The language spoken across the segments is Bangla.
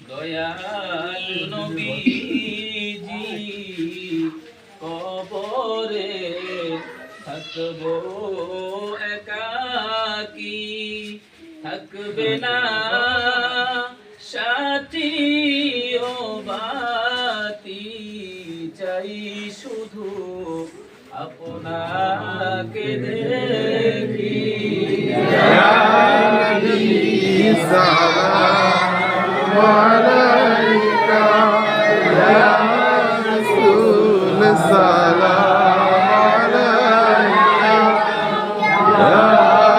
দয়াল নবীজি কবরে থাকবো একাকী, থাকবে না সাথী ও বাতি, চাই শুধু আপনাকে দেখি। সালাম আলাইকা ইয়া রাসূল, সালাম আলাইকা ইয়া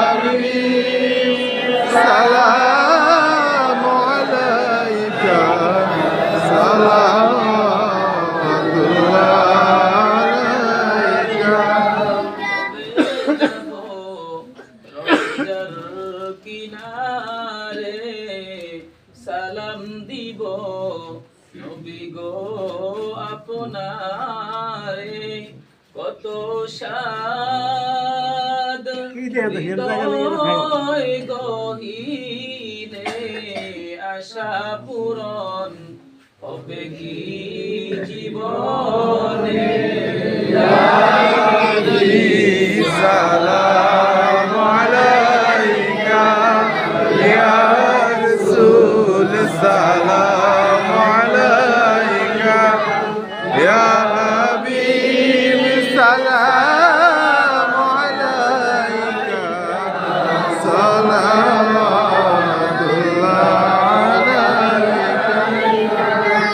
হাবিব, সালাম আলাইকা সালামুল্লাহ আলাইকা। কিনারে সালাম দিব নবী গো আপনারে, কত সাদ হৃদয় গহীনে, আশা পূরণ হবে কি জীবনে। সালাম আলাইকা ইয়া রাসূল, সালাম আলাইকা ইয়া হাবিব, সালাম